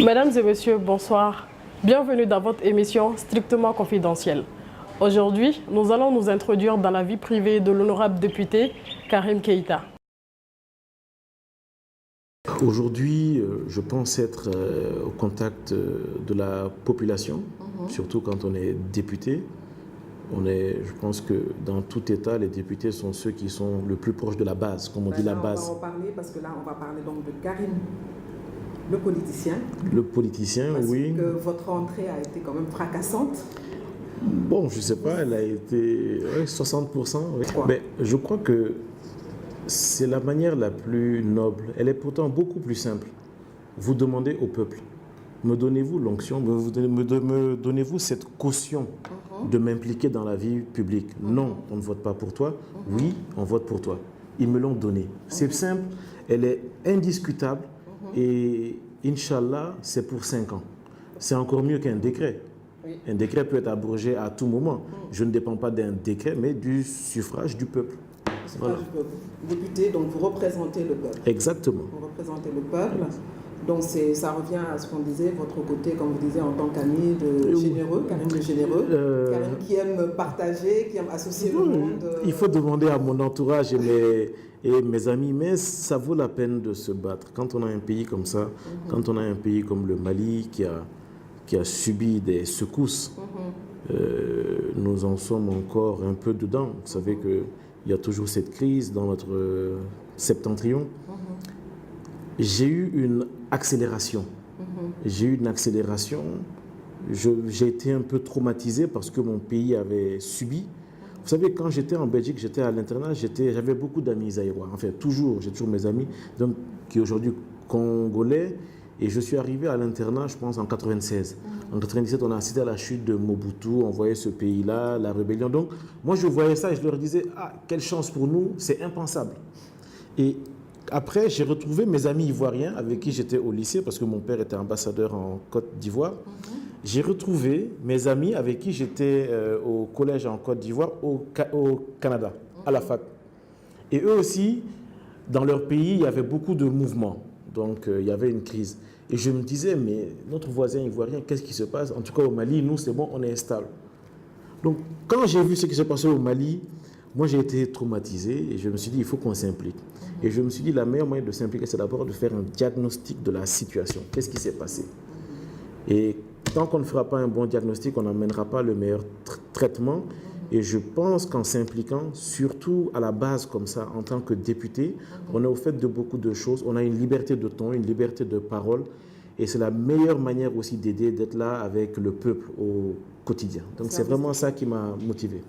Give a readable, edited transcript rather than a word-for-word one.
Mesdames et messieurs, bonsoir. Bienvenue dans votre émission Strictement confidentielle. Aujourd'hui, nous allons nous introduire dans la vie privée de l'honorable député Karim Keïta. Aujourd'hui, je pense être au contact de la population, surtout quand on est député. Je pense que dans tout État, les députés sont ceux qui sont le plus proches de la base, comme on dit la base. On va en parler parce que là, on va parler donc de Karim, le politicien. Le politicien, parce oui. Parce que votre entrée a été quand même fracassante. Bon, je ne sais pas, elle a été 60%. Oui. Mais je crois que c'est la manière la plus noble. Elle est pourtant beaucoup plus simple. Vous demandez au peuple, me donnez-vous l'onction, me donnez-vous cette caution de m'impliquer dans la vie publique. Non, on ne vote pas pour toi. Oui, on vote pour toi. Ils me l'ont donné. C'est simple, elle est indiscutable et Inch'Allah, c'est pour 5 ans. C'est encore mieux qu'un décret. Un décret peut être abrogé à tout moment. Je ne dépends pas d'un décret, mais du suffrage du peuple. Voilà. Député, donc vous représentez le peuple. Exactement. Vous représentez le peuple. Donc ça revient à ce qu'on disait, votre côté, comme vous disiez, en tant qu'ami de généreux, Karim le généreux, Karim qui aime partager, qui aime associer le monde. Il faut demander à mon entourage et mes amis, mais ça vaut la peine de se battre. Quand on a un pays comme ça, quand on a un pays comme le Mali qui a subi des secousses, nous en sommes encore un peu dedans. Vous savez qu'il y a toujours cette crise dans notre septentrion. J'ai eu une accélération. J'ai eu une accélération. J'ai été un peu traumatisé parce que mon pays avait subi. Vous savez, quand j'étais en Belgique, j'étais à l'internat, j'avais beaucoup d'amis zaïrois. Enfin, j'ai toujours mes amis, donc, qui aujourd'hui congolais. Et je suis arrivé à l'internat, je pense, en 96. En 97, on a assisté à la chute de Mobutu, on voyait ce pays-là, la rébellion. Donc, moi, je voyais ça et je leur disais, ah, quelle chance pour nous, c'est impensable. Et après, j'ai retrouvé mes amis ivoiriens avec qui j'étais au lycée, parce que mon père était ambassadeur en Côte d'Ivoire. J'ai retrouvé mes amis avec qui j'étais au collège en Côte d'Ivoire, au Canada, à la fac. Et eux aussi, dans leur pays, il y avait beaucoup de mouvements. Donc, il y avait une crise. Et je me disais, mais notre voisin ivoirien, qu'est-ce qui se passe? En tout cas, au Mali, nous, c'est bon, on est stable. Donc, quand j'ai vu ce qui s'est passé au Mali, moi, j'ai été traumatisé et je me suis dit, il faut qu'on s'implique. Et je me suis dit, la meilleure manière de s'impliquer, c'est d'abord de faire un diagnostic de la situation. Qu'est-ce qui s'est passé? Et tant qu'on ne fera pas un bon diagnostic, on n'amènera pas le meilleur traitement. Et je pense qu'en s'impliquant, surtout à la base comme ça, en tant que député, on est au fait de beaucoup de choses. On a une liberté de ton, une liberté de parole. Et c'est la meilleure manière aussi d'aider, d'être là avec le peuple au quotidien. Donc c'est vraiment ça qui m'a motivé.